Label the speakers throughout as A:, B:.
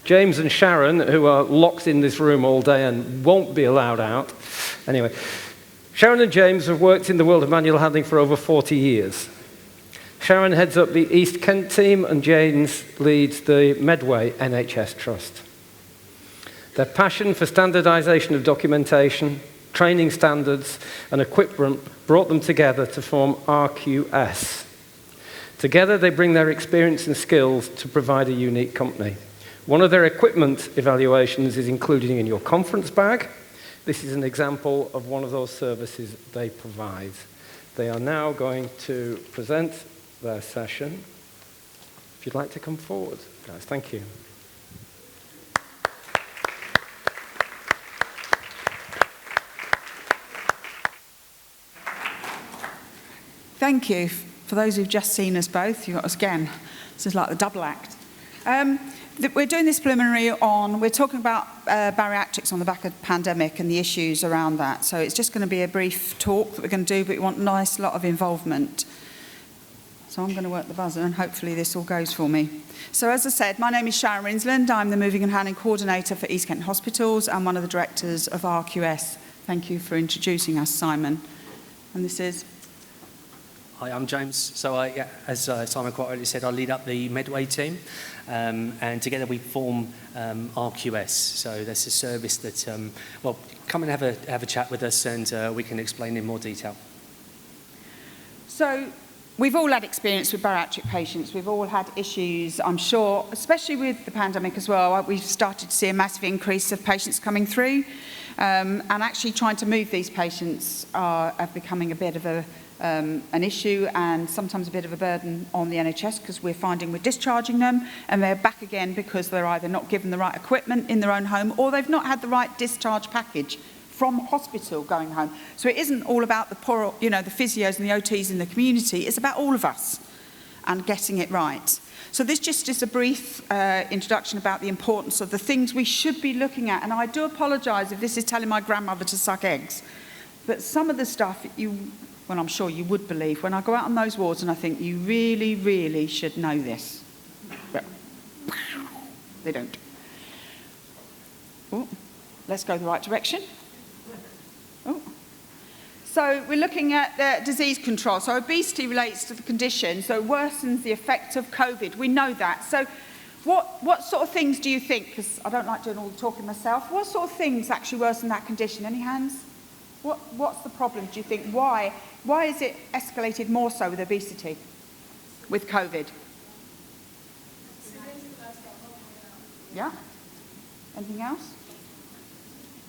A: James and Sharon, who are locked in this room all day and won't be allowed out. Anyway, Sharon and James have worked in the world of manual handling for over 40 years. Sharon heads up the East Kent team and James leads the Medway NHS Trust. Their passion for standardisation of documentation, training standards and equipment brought them together to form RQS. Together they bring their experience and skills to provide a unique company. One of their equipment evaluations is included in your conference bag. This is an example of one of those services they provide. They are now going to present their session. If you'd like to come forward, guys, thank you.
B: Thank you. For those who've just seen us both, you've got us again. This is like the double act. We're doing this preliminary on, we're talking about bariatrics on the back of the pandemic and the issues around that. So it's just going to be a brief talk that we're going to do, but we want a nice lot of involvement. So I'm going to work the buzzer and hopefully this all goes for me. So as I said, my name is Sharon Rindsland. I'm the Moving and Handling Coordinator for East Kent Hospitals and one of the directors of RQS. Thank you for introducing us, Simon. And this is...
C: Hi, I'm James. So as Simon quite rightly said, I lead up the Medway team, and together we form RQS. So that's a service that, well, come and have a chat with us and we can explain in more detail.
B: So we've all had experience with bariatric patients. We've all had issues, I'm sure, especially with the pandemic as well. We've started to see a massive increase of patients coming through, and actually trying to move these patients are becoming a bit of an issue and sometimes a bit of a burden on the NHS because we're finding we're discharging them and they're back again because they're either not given the right equipment in their own home or they've not had the right discharge package from hospital going home. So it isn't all about the poor, the physios and the OTs in the community. It's about all of us and getting it right. So this just is a brief introduction about the importance of the things we should be looking at. And I do apologise if this is telling my grandmother to suck eggs, but some of the stuff well, I'm sure you would believe, when I go out on those wards and I think, you really, really should know this. But they don't. Ooh, let's go the right direction. Ooh. So we're looking at disease control. So obesity relates to the condition, so it worsens the effect of COVID. We know that. So what sort of things do you think, because I don't like doing all the talking myself, what sort of things actually worsen that condition? Any hands? What's the problem, do you think? Why is it escalated more so with obesity, with COVID? Yeah? Anything else?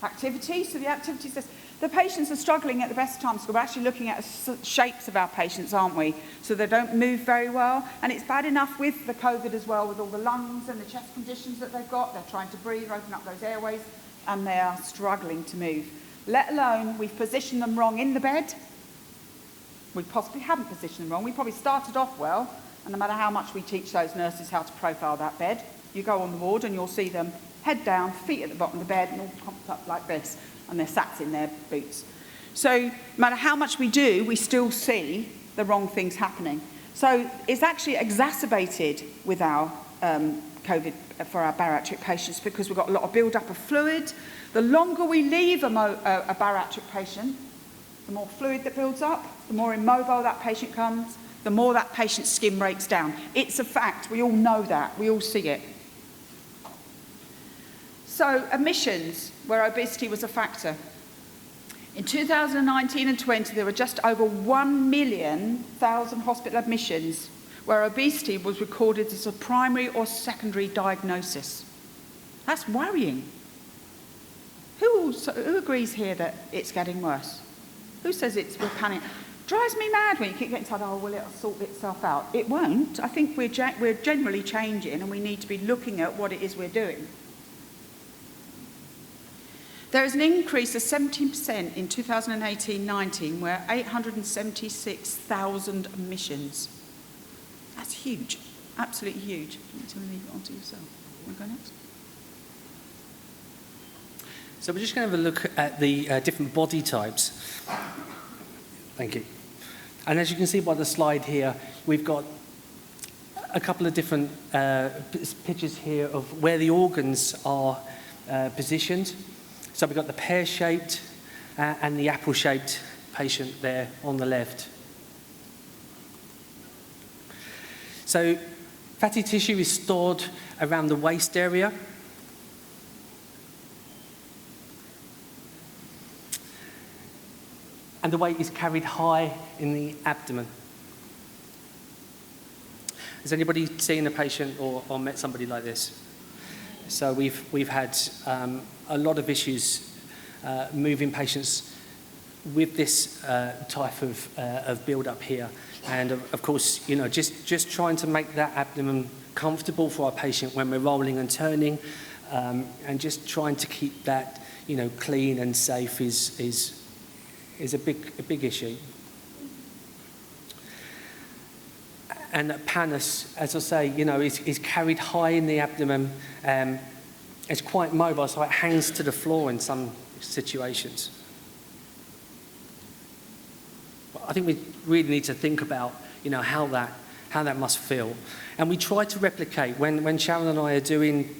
B: Activity. So the activities, the patients are struggling at the best times. So we're actually looking at shapes of our patients, aren't we? So they don't move very well. And it's bad enough with the COVID as well, with all the lungs and the chest conditions that they've got. They're trying to breathe, open up those airways, and they are struggling to move. Let alone we've positioned them wrong in the bed. We possibly haven't positioned them wrong. We probably started off well, and no matter how much we teach those nurses how to profile that bed, you go on the ward and you'll see them head down, feet at the bottom of the bed, and all pumped up like this, and they're sat in their boots. So no matter how much we do, we still see the wrong things happening. So it's actually exacerbated with our COVID for our bariatric patients because we've got a lot of build-up of fluid. The longer we leave a bariatric patient, the more fluid that builds up, the more immobile that patient comes, the more that patient's skin breaks down. It's a fact. We all know that. We all see it. So admissions, where obesity was a factor. In 2019 and 20, there were just over 1,000,000 hospital admissions where obesity was recorded as a primary or secondary diagnosis. That's worrying. Who agrees here that it's getting worse? Who says we're panicking? Drives me mad when you keep getting told, oh, well, it'll sort itself out. It won't. I think we're generally changing and we need to be looking at what it is we're doing. There is an increase of 17% in 2018-19, where 876,000 admissions. That's huge, absolutely huge. You need to leave it onto yourself. Want to go next?
C: So we're just going to have a look at the different body types. Thank you. And as you can see by the slide here, we've got a couple of different pictures here of where the organs are positioned. So we've got the pear-shaped and the apple-shaped patient there on the left. So fatty tissue is stored around the waist area. And the weight is carried high in the abdomen. Has anybody seen a patient or met somebody like this? So we've had a lot of issues moving patients with this type of build-up here. And of course, you know, just trying to make that abdomen comfortable for our patient when we're rolling and turning, and just trying to keep that, you know, clean and safe is a big issue. And that pannus, as I say, you know, is carried high in the abdomen. It's quite mobile, so it hangs to the floor in some situations. I think we really need to think about, you know, how that must feel. And we try to replicate when Sharon and I are doing,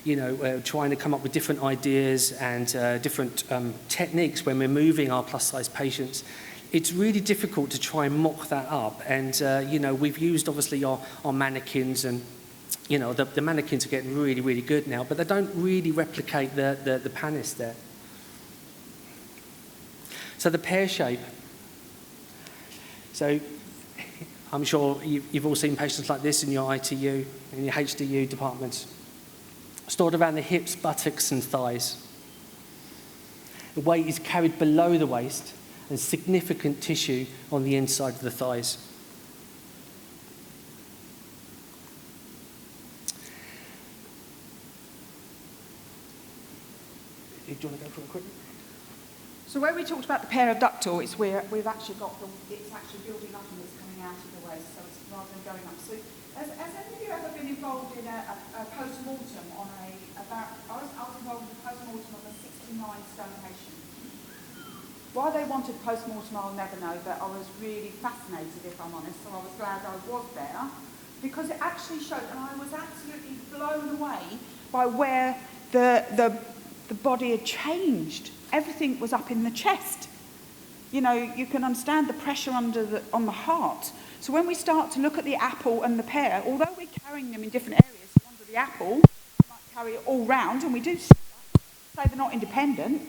C: you know, trying to come up with different ideas and different techniques when we're moving our plus-size patients. It's really difficult to try and mock that up. And, you know, we've used, obviously, our mannequins, and, you know, the mannequins are getting really, really good now, but they don't really replicate the pannus there. So the pear shape. So I'm sure you've all seen patients like this in your ITU, in your HDU departments. Stored around the hips, buttocks, and thighs. The weight is carried below the waist, and significant tissue on the inside of the thighs. Do you want to go for it quickly?
B: So where we talked about the periductal, it's where we've actually got it's actually building up and it's coming out of the waist, so it's rather than going up. So has any of you ever been involved in a post-mortem on I was involved in a post-mortem of a 69-stone patient. Why they wanted post-mortem, I'll never know, but I was really fascinated, if I'm honest, so I was glad I was there, because it actually showed, and I was absolutely blown away by where the body had changed. Everything was up in the chest. You know, you can understand the pressure on the heart. So when we start to look at the apple and the pear, although we're carrying them in different areas, under the apple, we might carry it all round, and we do see that, so they're not independent.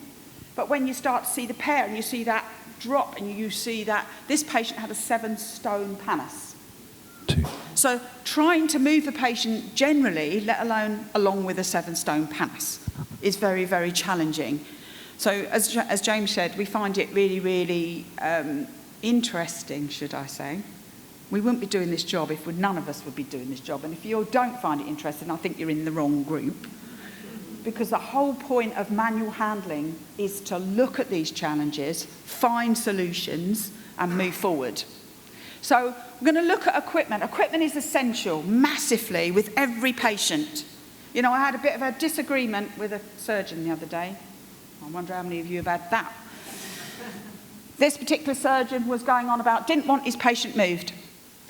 B: But when you start to see the pear and you see that drop and you see that this patient had a 7-stone pannus.
D: 2.
B: So trying to move the patient generally, let alone along with a 7-stone pannus, is very, very challenging. So as James said, we find it really, really interesting, should I say. We wouldn't be doing this job if none of us would be doing this job. And if you don't find it interesting, I think you're in the wrong group. Because the whole point of manual handling is to look at these challenges, find solutions, and move forward. So we're going to look at equipment. Equipment is essential, massively, with every patient. You know, I had a bit of a disagreement with a surgeon the other day. I wonder how many of you have had that. This particular surgeon was going on about, didn't want his patient moved.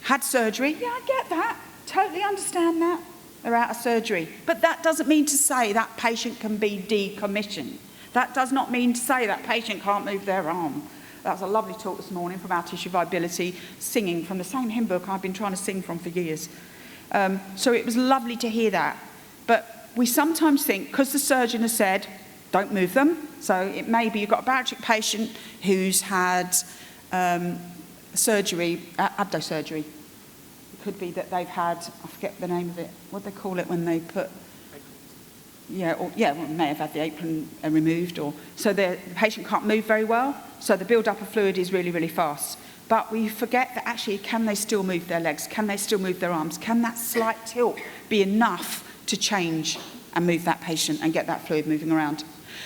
B: Had surgery. Yeah, I get that. Totally understand that. They're out of surgery. But that doesn't mean to say that patient can be decommissioned. That does not mean to say that patient can't move their arm. That was a lovely talk this morning from our tissue viability, singing from the same hymn book I've been trying to sing from for years. So it was lovely to hear that. But we sometimes think, because the surgeon has said, don't move them. So it may be you've got a bariatric patient who's had surgery, abdosurgery. It could be that they've had, I forget the name of it, what do they call it when they put, well, may have had the apron removed, or so the patient can't move very well, so the build-up of fluid is really, really fast. But we forget that actually, can they still move their legs? Can they still move their arms? Can that slight tilt be enough to change and move that patient and get that fluid moving around?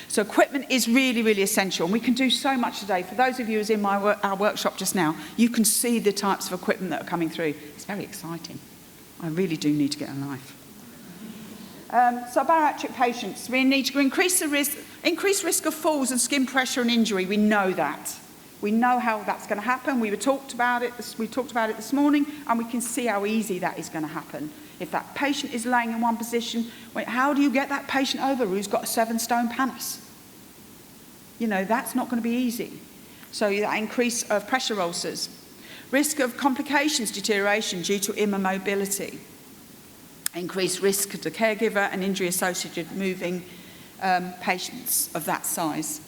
B: So equipment is really, really essential, and we can do so much today. For those of you who's in our workshop just now, you can see the types of equipment that are coming through. It's very exciting. I really do need to get a life. So bariatric patients, we need to increase risk of falls and skin pressure and injury. We know that. We know how that's going to happen. We talked about it this morning, and we can see how easy that is going to happen. If that patient is laying in one position, how do you get that patient over who's got a 7-stone pannus? You know, that's not going to be easy. So that increase of pressure ulcers. Risk of complications, deterioration due to immobility. Increased risk to the caregiver and injury associated with moving patients of that size.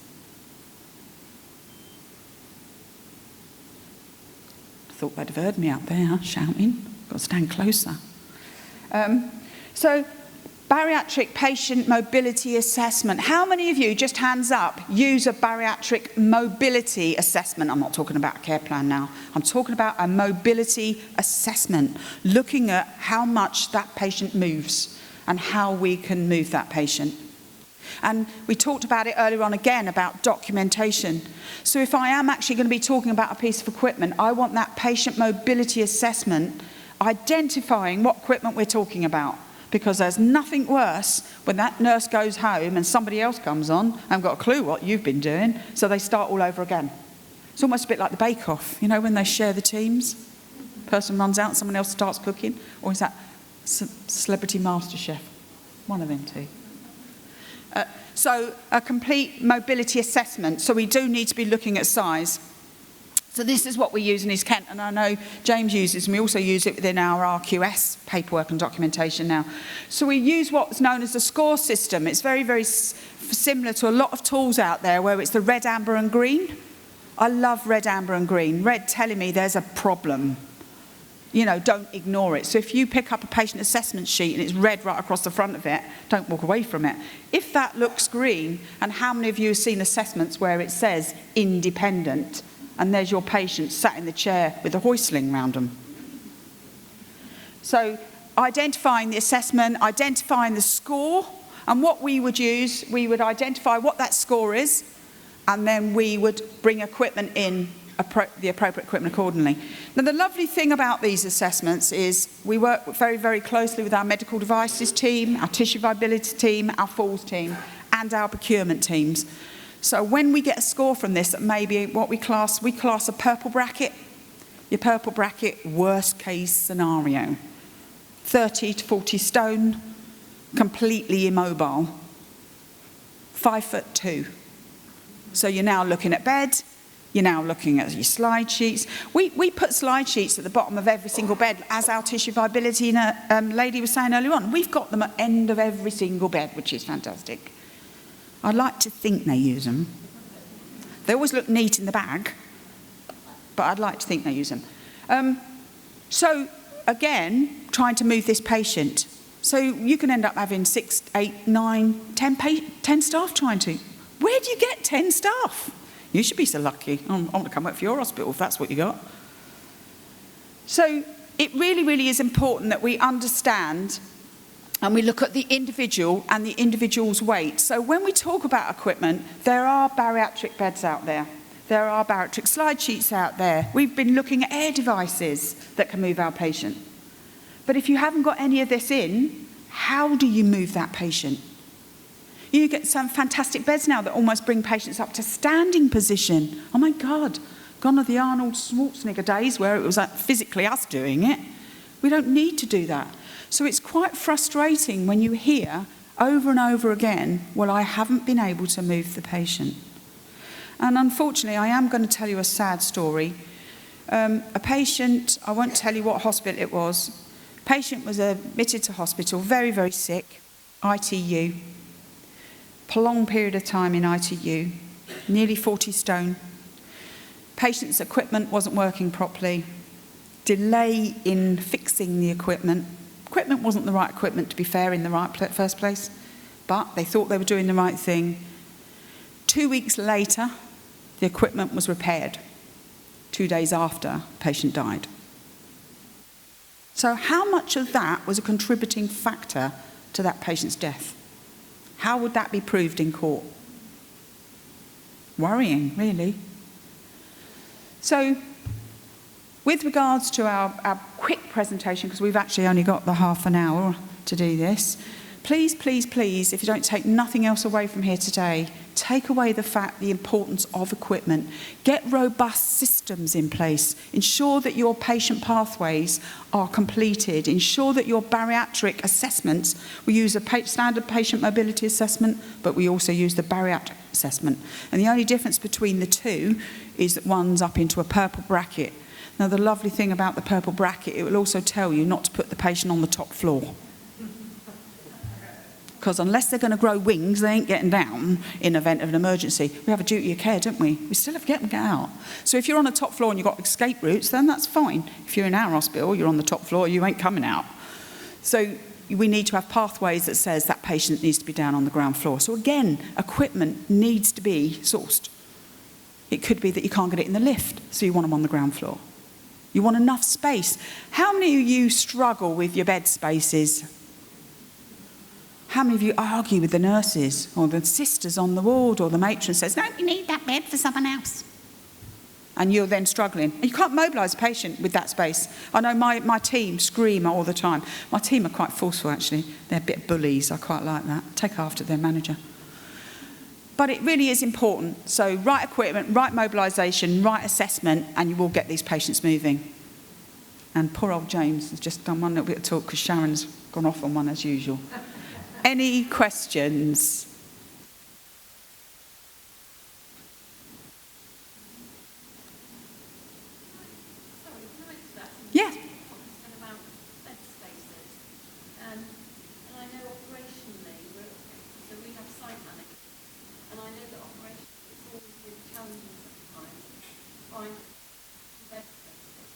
B: I thought they'd have heard me up there shouting. Got to stand closer. So, bariatric patient mobility assessment. How many of you, just hands up, use a bariatric mobility assessment? I'm not talking about a care plan now. I'm talking about a mobility assessment, looking at how much that patient moves and how we can move that patient. And we talked about it earlier on again about documentation. So if I am actually going to be talking about a piece of equipment, I want that patient mobility assessment identifying what equipment we're talking about. Because there's nothing worse when that nurse goes home and somebody else comes on and haven't got a clue what you've been doing, so they start all over again. It's almost a bit like the bake-off, you know, when they share the teams. Person runs out, someone else starts cooking. Or is that Celebrity MasterChef? One of them two. So a complete mobility assessment. So we do need to be looking at size. So this is what we use in East Kent, and I know James uses, and we also use it within our RQS paperwork and documentation now. So we use what's known as the SCORE system. It's very, very similar to a lot of tools out there where it's the red, amber and green. I love red, amber and green. Red telling me there's a problem. You know, don't ignore it. So if you pick up a patient assessment sheet and it's red right across the front of it, don't walk away from it. If that looks green, and how many of you have seen assessments where it says independent, and there's your patient sat in the chair with a hoist sling round them? So identifying the assessment, identifying the score, and what we would use, we would identify what that score is, and then we would bring equipment in, the appropriate equipment accordingly. Now the lovely thing about these assessments is we work very, very closely with our medical devices team, our tissue viability team, our falls team, and our procurement teams. So when we get a score from this, that may be what we class a purple bracket. Your purple bracket, worst case scenario. 30 to 40 stone, completely immobile. 5'2". So you're now looking at bed, you're now looking at your slide sheets. We put slide sheets at the bottom of every single bed, as our tissue viability lady was saying earlier on. We've got them at the end of every single bed, which is fantastic. I like to think they use them. They always look neat in the bag, but I'd like to think they use them. So again, trying to move this patient. So you can end up having 6, 8, 9, 10 staff trying to. Where do you get 10 staff? You should be so lucky. I want to come work for your hospital if that's what you got. So it really, really is important that we understand and we look at the individual and the individual's weight. So when we talk about equipment, there are bariatric beds out there. There are bariatric slide sheets out there. We've been looking at air devices that can move our patient. But if you haven't got any of this in, how do you move that patient? You get some fantastic beds now that almost bring patients up to standing position. Oh my God, gone are the Arnold Schwarzenegger days where it was physically us doing it. We don't need to do that. So it's quite frustrating when you hear over and over again, well, I haven't been able to move the patient. And unfortunately, I am going to tell you a sad story. A patient, I won't tell you what hospital it was. Patient was admitted to hospital, very, very sick, ITU. Prolonged period of time in ITU, nearly 40 stone. Patient's equipment wasn't working properly. Delay in fixing the equipment. Equipment wasn't the right equipment, to be fair, in the first place, but they thought they were doing the right thing. 2 weeks later, the equipment was repaired. 2 days after, the patient died. So how much of that was a contributing factor to that patient's death? How would that be proved in court? Worrying, really. So, with regards to our quick presentation, because we've actually only got the half an hour to do this, please, please, please, if you don't take nothing else away from here today, take away the importance of equipment, get robust systems in place, ensure that your patient pathways are completed, ensure that your bariatric assessments, we use a standard patient mobility assessment, but we also use the bariatric assessment. And the only difference between the two is that one's up into a purple bracket. Now, the lovely thing about the purple bracket, it will also tell you not to put the patient on the top floor. Because unless they're going to grow wings, they ain't getting down in event of an emergency. We have a duty of care, don't we? We still have to get them out. So if you're on the top floor and you've got escape routes, then that's fine. If you're in our hospital, you're on the top floor, you ain't coming out. So we need to have pathways that says that patient needs to be down on the ground floor. So again, equipment needs to be sourced. It could be that you can't get it in the lift, so you want them on the ground floor. You want enough space. How many of you struggle with your bed spaces? How many of you argue with the nurses or the sisters on the ward, or the matron says, no, you need that bed for someone else? And you're then struggling. You can't mobilise a patient with that space. I know my team scream all the time. My team are quite forceful, actually. They're a bit bullies. I quite like that. Take after their manager. But it really is important. So right equipment, right mobilisation, right assessment, and you will get these patients moving. And poor old James has just done one little bit of talk because Sharon's gone off on one as usual. Any questions? Yeah.
D: About bed spaces. And I know operationally, so we have site managers, and I know that operationally it's always been challenging sometimes to find bed spaces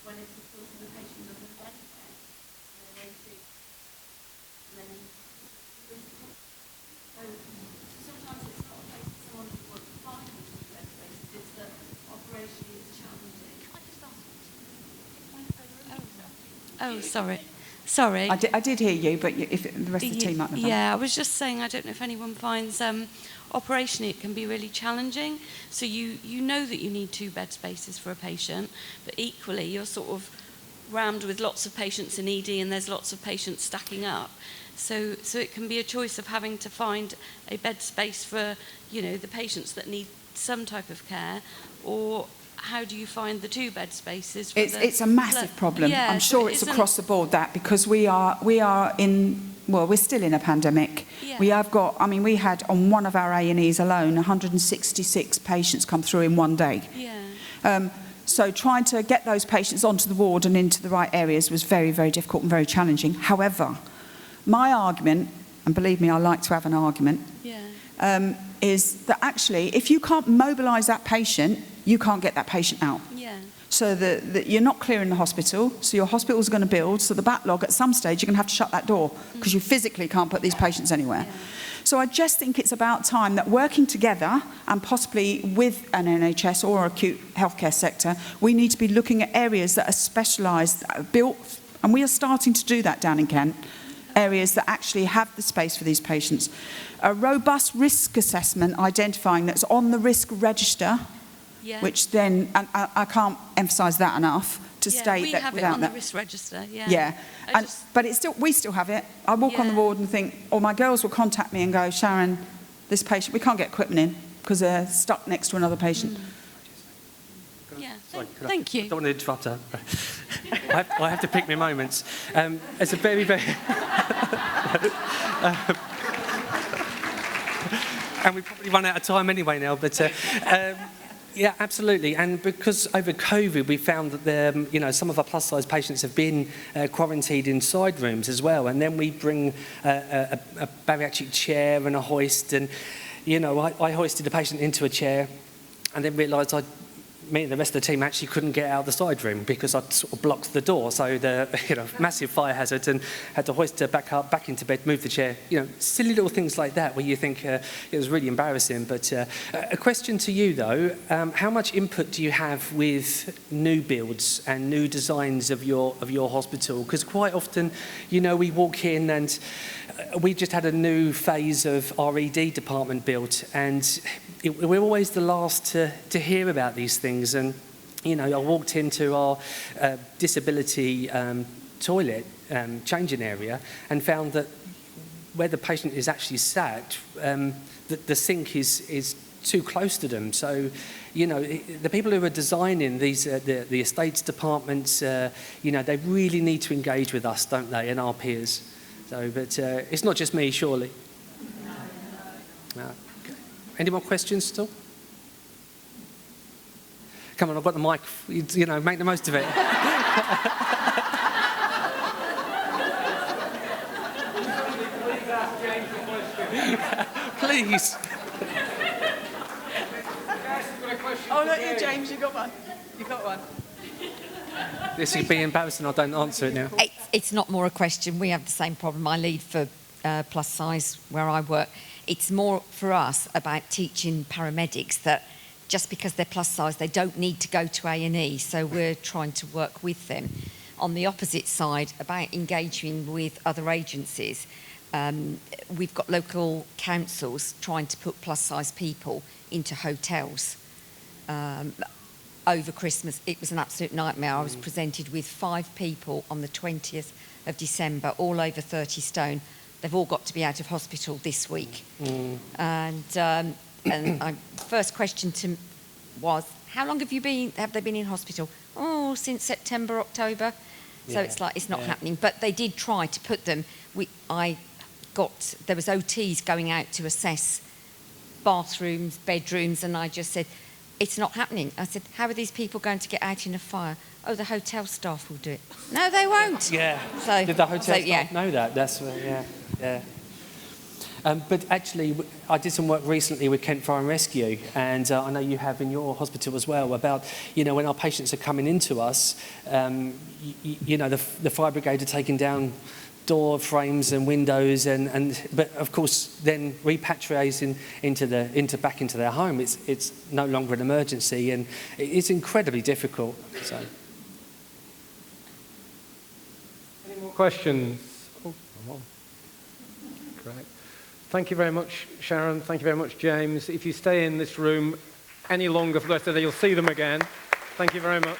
D: when it's of course the patient doesn't have anywhere, and they're waiting, and then so sometimes it's not a case that someone wants to find these bed spaces, it's that operationally it's challenging. I just asked
E: Oh, sorry.
B: I did hear you, but if the rest of the team might have.
E: Yeah, I was just saying, I don't know if anyone finds operationally it can be really challenging. So you know that you need 2 bed spaces for a patient, but equally you're sort of rammed with lots of patients in ED and there's lots of patients stacking up. So it can be a choice of having to find a bed space for, the patients that need some type of care, or how do you find the 2 bed spaces?
B: It's a massive problem.
E: Yeah,
B: I'm sure it's across the board because we're still in a pandemic.
E: Yeah.
B: We had on one of our A&Es alone 166 patients come through in one day.
E: Yeah.
B: So trying to get those patients onto the ward and into the right areas was very, very difficult and very challenging. However, my argument, and believe me, I like to have an argument, is that actually if you can't mobilise that patient, you can't get that patient out.
E: Yeah.
B: So that you're not clearing the hospital, so your hospital's going to build, so the backlog at some stage you're going to have to shut that door because you physically can't put these patients anywhere.
E: Yeah.
B: So I just think it's about time that working together, and possibly with an NHS or acute healthcare sector, we need to be looking at areas that are specialised, that are built, and we are starting to do that down in Kent, areas that actually have the space for these patients. A robust risk assessment identifying that's on the risk register, which then, and I can't emphasise that enough, to state that without that.
E: We have it on the risk register,
B: But we still have it. I walk on the ward and think, or my girls will contact me and go, Sharon, this patient, we can't get equipment in because they're stuck next to another patient.
E: Thank you.
C: I don't want to interrupt her. I have to pick my moments. It's a very, very... and we've probably run out of time anyway now, but... yeah, absolutely. And because over COVID, we found that some of our plus-size patients have been quarantined inside rooms as well. And then we bring a bariatric chair and a hoist. And, I hoisted a patient into a chair and then realised me and the rest of the team actually couldn't get out of the side room because I'd sort of blocked the door. So massive fire hazard, and had to hoist her back into bed, move the chair. Silly little things like that where you think it was really embarrassing. But a question to you though, how much input do you have with new builds and new designs of your hospital? Because quite often, we walk in and we just had a new phase of our ED department built, and we're always the last to hear about these things. And I walked into our disability toilet changing area and found that where the patient is actually sat, the sink is too close to them. So, you know, the people who are designing these, the estates departments, you know, they really need to engage with us, don't they, and our peers. So, but it's not just me, surely. No. Okay. Any more questions still? Come on, I've got the mic. You know, make the most of it. Please.
B: Oh, look, you, James, you got one. You got one.
C: This would be embarrassing. I don't answer it now.
F: It's not more a question. We have the same problem. I lead for plus size where I work. It's more for us about teaching paramedics that just because they're plus size, they don't need to go to A&E. So we're trying to work with them. On the opposite side, about engaging with other agencies, we've got local councils trying to put plus size people into hotels. Over Christmas, it was an absolute nightmare. I was presented with 5 people on the 20th of December, all over 30 stone. They've all got to be out of hospital this week. And first question was, how long have they been in hospital? Oh, since September, October. So it's like, it's not happening. But they did try to put them, there was OTs going out to assess bathrooms, bedrooms, and I just said, it's not happening. I said, how are these people going to get out in a fire? Oh, the hotel staff will do it. No, they won't.
C: Yeah.
F: So,
C: did the hotel staff know that? That's yeah. But actually, I did some work recently with Kent Fire and Rescue, and I know you have in your hospital as well, about, you know, when our patients are coming into us, you know, the fire brigade are taking down door frames and windows, but of course then repatriating back into their home, it's no longer an emergency, and it's incredibly difficult. So,
A: any more questions? Oh, come on. Great. Thank you very much, Sharon. Thank you very much, James. If you stay in this room any longer for the rest of the day, you'll see them again. Thank you very much.